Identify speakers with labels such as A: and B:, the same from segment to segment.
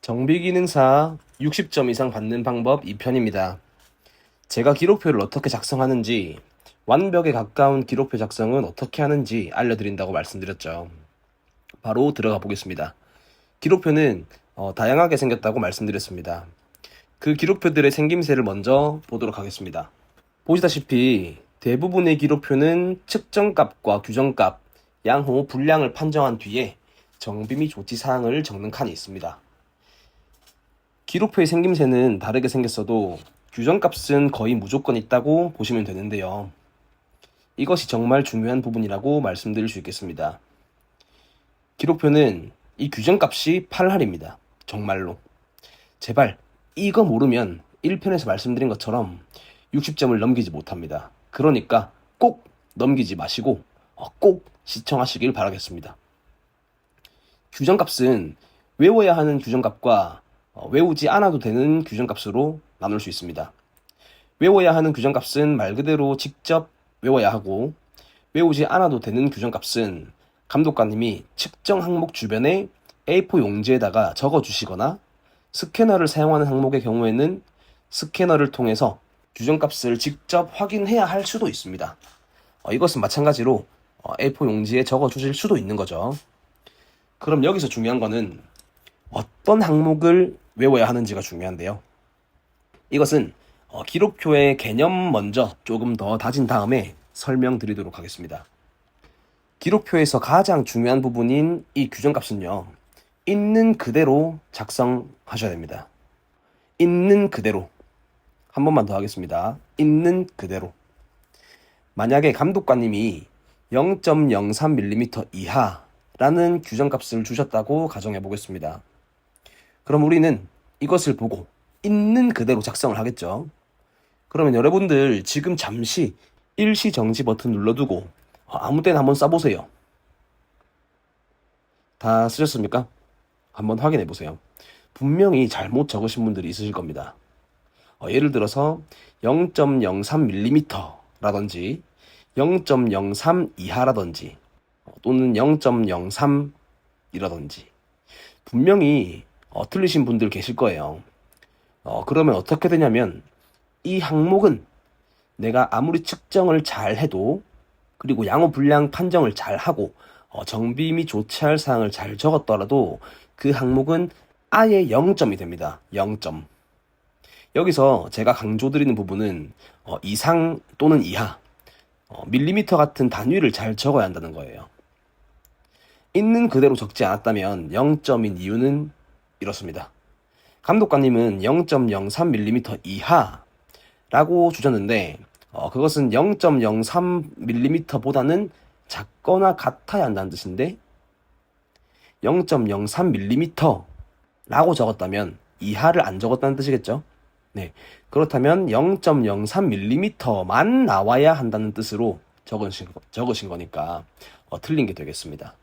A: 정비기능사 60점 이상 받는 방법 2편입니다. 제가 기록표를 어떻게 작성하는지, 완벽에 가까운 기록표 작성은 어떻게 하는지 알려드린다고 말씀드렸죠. 바로 들어가 보겠습니다. 기록표는 다양하게 생겼다고 말씀드렸습니다. 그 기록표들의 생김새를 먼저 보도록 하겠습니다. 보시다시피 대부분의 기록표는 측정값과 규정값, 양호 분량을 판정한 뒤에 정비 및 조치 사항을 적는 칸이 있습니다. 기록표의 생김새는 다르게 생겼어도 규정값은 거의 무조건 있다고 보시면 되는데요. 이것이 정말 중요한 부분이라고 말씀드릴 수 있겠습니다. 기록표는 이 규정값이 8할입니다. 정말로. 제발 이거 모르면 1편에서 말씀드린 것처럼 60점을 넘기지 못합니다. 그러니까 꼭 넘기지 마시고 꼭 시청하시길 바라겠습니다. 규정값은 외워야 하는 규정값과 외우지 않아도 되는 규정값으로 나눌 수 있습니다. 외워야 하는 규정값은 말 그대로 직접 외워야 하고, 외우지 않아도 되는 규정값은 감독관님이 측정 항목 주변에 A4 용지에다가 적어주시거나, 스캐너를 사용하는 항목의 경우에는 스캐너를 통해서 규정값을 직접 확인해야 할 수도 있습니다. 이것은 마찬가지로 A4 용지에 적어주실 수도 있는 거죠. 그럼 여기서 중요한 거는 어떤 항목을 외워야 하는지가 중요한데요. 이것은 기록표의 개념 먼저 조금 더 다진 다음에 설명드리도록 하겠습니다. 기록표에서 가장 중요한 부분인 이 규정값은요, 있는 그대로 작성하셔야 됩니다. 있는 그대로. 한 번만 더 하겠습니다. 있는 그대로. 만약에 감독관님이 0.03mm 이하라는 규정값을 주셨다고 가정해 보겠습니다. 그럼 우리는 이것을 보고 있는 그대로 작성을 하겠죠. 그러면 여러분들 지금 잠시 일시 정지 버튼 눌러두고 아무 때나 한번 써보세요. 다 쓰셨습니까? 한번 확인해 보세요. 분명히 잘못 적으신 분들이 있으실 겁니다. 예를 들어서 0.03mm 라든지 0.03 이하라든지 또는 0.03이라든지 분명히 틀리신 분들 계실 거예요. 그러면 어떻게 되냐면 이 항목은 내가 아무리 측정을 잘 해도, 그리고 양호 분량 판정을 잘 하고 정비 및 조치할 사항을 잘 적었더라도 그 항목은 아예 0점이 됩니다. 0점. 여기서 제가 강조드리는 부분은 이상 또는 이하, 밀리미터 같은 단위를 잘 적어야 한다는 거예요. 있는 그대로 적지 않았다면 0점인 이유는 이렇습니다. 감독관님은 0.03mm 이하라고 주셨는데 그것은 0.03mm보다는 작거나 같아야 한다는 뜻인데 0.03mm라고 적었다면 이하를 안 적었다는 뜻이겠죠? 네, 그렇다면 0.03mm만 나와야 한다는 뜻으로 적으신 거니까 틀린 게 되겠습니다.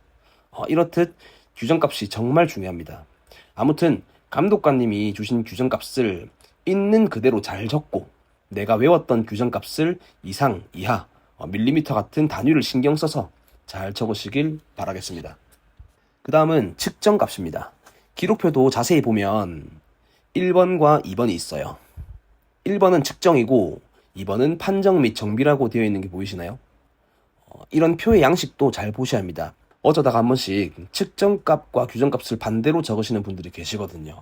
A: 이렇듯 규정값이 정말 중요합니다. 아무튼 감독관님이 주신 규정값을 있는 그대로 잘 적고 내가 외웠던 규정값을 이상, 이하, 밀리미터 같은 단위를 신경 써서 잘 적으시길 바라겠습니다. 그 다음은 측정값입니다. 기록표도 자세히 보면 1번과 2번이 있어요. 1번은 측정이고 2번은 판정 및 정비라고 되어 있는 게 보이시나요? 이런 표의 양식도 잘 보셔야 합니다. 어쩌다가 한 번씩 측정값과 규정값을 반대로 적으시는 분들이 계시거든요.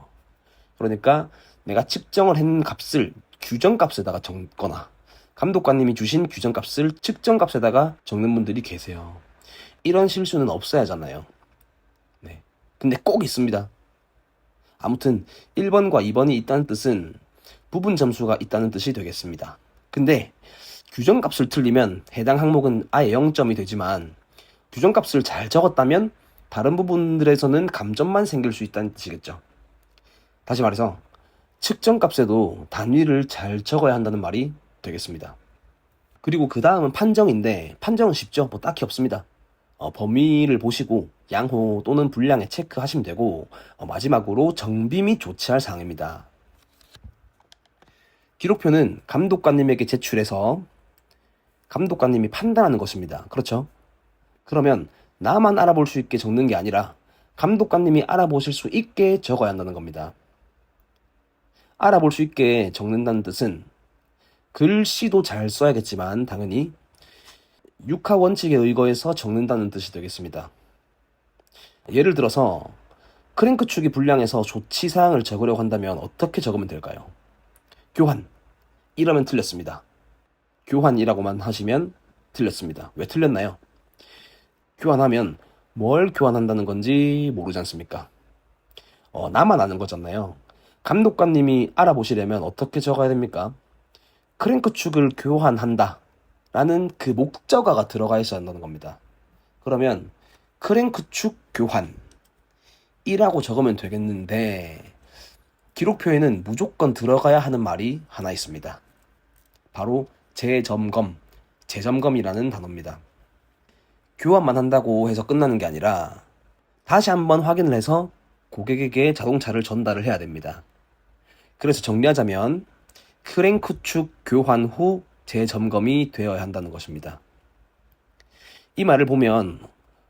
A: 그러니까 내가 측정을 한 값을 규정값에다가 적거나 감독관님이 주신 규정값을 측정값에다가 적는 분들이 계세요. 이런 실수는 없어야 하잖아요. 네. 근데 꼭 있습니다. 아무튼 1번과 2번이 있다는 뜻은 부분 점수가 있다는 뜻이 되겠습니다. 근데 규정값을 틀리면 해당 항목은 아예 0점이 되지만 규정값을 잘 적었다면 다른 부분들에서는 감점만 생길 수 있다는 뜻이겠죠. 다시 말해서 측정값에도 단위를 잘 적어야 한다는 말이 되겠습니다. 그리고 그 다음은 판정인데 판정은 쉽죠. 뭐 딱히 없습니다. 범위를 보시고 양호 또는 분량에 체크하시면 되고 마지막으로 정비 및 조치할 사항입니다. 기록표는 감독관님에게 제출해서 감독관님이 판단하는 것입니다. 그렇죠? 그러면 나만 알아볼 수 있게 적는 게 아니라 감독관님이 알아보실 수 있게 적어야 한다는 겁니다. 알아볼 수 있게 적는다는 뜻은 글씨도 잘 써야겠지만 당연히 육하 원칙에 의거해서 적는다는 뜻이 되겠습니다. 예를 들어서 크랭크 축이 불량해서 조치사항을 적으려고 한다면 어떻게 적으면 될까요? 교환 이러면 틀렸습니다. 교환이라고만 하시면 틀렸습니다. 왜 틀렸나요? 교환하면 뭘 교환한다는 건지 모르지 않습니까? 나만 아는 거잖아요. 감독관님이 알아보시려면 어떻게 적어야 됩니까? 크랭크 축을 교환한다 라는 그 목적어가 들어가 있어야 한다는 겁니다. 그러면 크랭크 축 교환 이라고 적으면 되겠는데 기록표에는 무조건 들어가야 하는 말이 하나 있습니다. 바로 재점검, 재점검이라는 단어입니다. 교환만 한다고 해서 끝나는 게 아니라 다시 한번 확인을 해서 고객에게 자동차를 전달을 해야 됩니다. 그래서 정리하자면 크랭크 축 교환 후 재점검이 되어야 한다는 것입니다. 이 말을 보면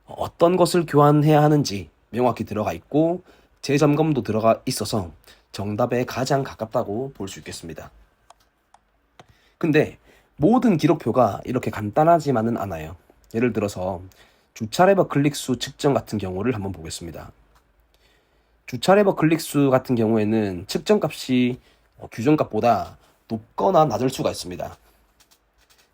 A: 어떤 것을 교환해야 하는지 명확히 들어가 있고 재점검도 들어가 있어서 정답에 가장 가깝다고 볼 수 있겠습니다. 근데 모든 기록표가 이렇게 간단하지만은 않아요. 예를 들어서 주차 레버 클릭수 측정 같은 경우를 한번 보겠습니다. 주차 레버 클릭수 같은 경우에는 측정값이 규정값보다 높거나 낮을 수가 있습니다.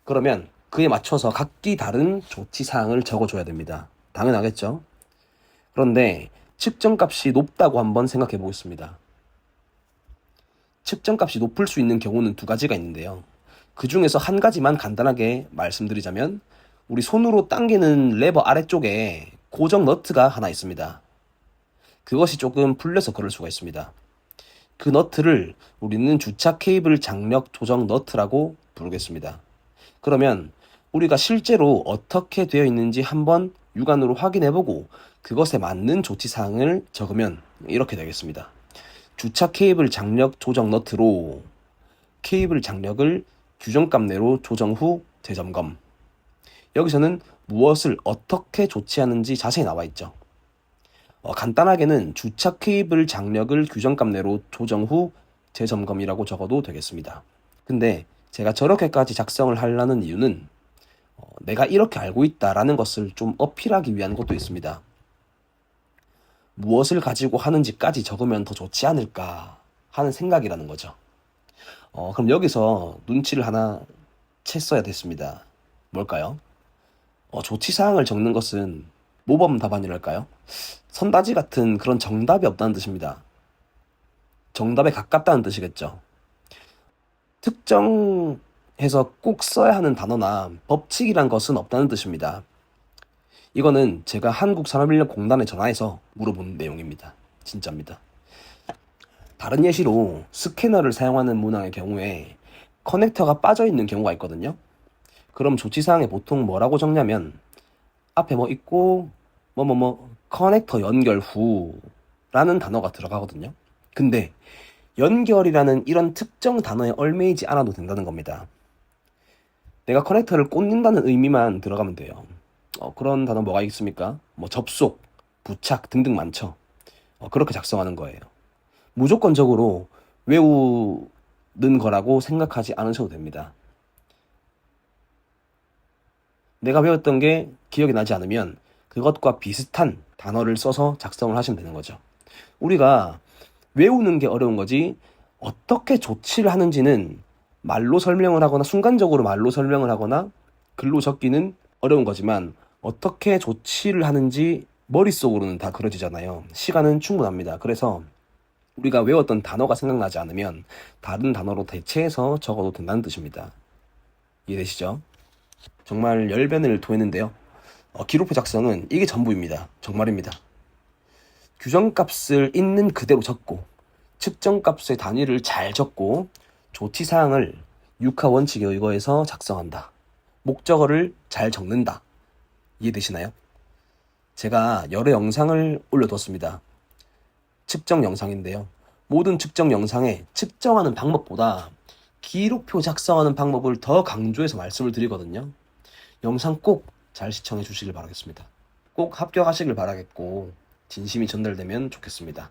A: 그러면 그에 맞춰서 각기 다른 조치사항을 적어줘야 됩니다. 당연하겠죠? 그런데 측정값이 높다고 한번 생각해 보겠습니다. 측정값이 높을 수 있는 경우는 두 가지가 있는데요. 그 중에서 한 가지만 간단하게 말씀드리자면 우리 손으로 당기는 레버 아래쪽에 고정 너트가 하나 있습니다. 그것이 조금 풀려서 그럴 수가 있습니다. 그 너트를 우리는 주차 케이블 장력 조정 너트라고 부르겠습니다. 그러면 우리가 실제로 어떻게 되어 있는지 한번 육안으로 확인해보고 그것에 맞는 조치사항을 적으면 이렇게 되겠습니다. 주차 케이블 장력 조정 너트로 케이블 장력을 규정값 내로 조정 후 재점검. 여기서는 무엇을 어떻게 조치하는지 자세히 나와 있죠. 간단하게는 주차 케이블 장력을 규정값 내로 조정 후 재점검이라고 적어도 되겠습니다. 근데 제가 저렇게까지 작성을 하려는 이유는 내가 이렇게 알고 있다라는 것을 좀 어필하기 위한 것도 있습니다. 무엇을 가지고 하는지까지 적으면 더 좋지 않을까 하는 생각이라는 거죠. 그럼 여기서 눈치를 하나 챘어야 됐습니다. 뭘까요? 조치사항을 적는 것은 모범 답안이랄까요? 선다지 같은 그런 정답이 없다는 뜻입니다. 정답에 가깝다는 뜻이겠죠. 특정해서 꼭 써야 하는 단어나 법칙이란 것은 없다는 뜻입니다. 이거는 제가 한국산업인력공단에 전화해서 물어본 내용입니다. 진짜입니다. 다른 예시로 스캐너를 사용하는 문항의 경우에 커넥터가 빠져있는 경우가 있거든요. 그럼 조치사항에 보통 뭐라고 적냐면 앞에 뭐 있고 커넥터 연결 후 라는 단어가 들어가거든요. 근데 연결이라는 이런 특정 단어에 얽매이지 않아도 된다는 겁니다. 내가 커넥터를 꽂는다는 의미만 들어가면 돼요. 그런 단어 뭐가 있습니까? 접속, 부착 등등 많죠. 그렇게 작성하는 거예요. 무조건적으로 외우는 거라고 생각하지 않으셔도 됩니다. 내가 배웠던 게 기억이 나지 않으면 그것과 비슷한 단어를 써서 작성을 하시면 되는 거죠. 우리가 외우는 게 어려운 거지 어떻게 조치를 하는지는 말로 설명을 하거나 순간적으로 말로 설명을 하거나 글로 적기는 어려운 거지만 어떻게 조치를 하는지 머릿속으로는 다 그려지잖아요. 시간은 충분합니다. 그래서 우리가 외웠던 단어가 생각나지 않으면 다른 단어로 대체해서 적어도 된다는 뜻입니다. 이해되시죠? 정말 열변을 토했는데요. 기록표 작성은 이게 전부입니다. 정말입니다. 규정값을 있는 그대로 적고 측정값의 단위를 잘 적고 조치사항을 육하 원칙에 의거해서 작성한다. 목적어를 잘 적는다. 이해되시나요? 제가 여러 영상을 올려뒀습니다. 측정 영상인데요. 모든 측정 영상에 측정하는 방법보다 기록표 작성하는 방법을 더 강조해서 말씀을 드리거든요. 영상 꼭 잘 시청해 주시길 바라겠습니다. 꼭 합격하시길 바라겠고 진심이 전달되면 좋겠습니다.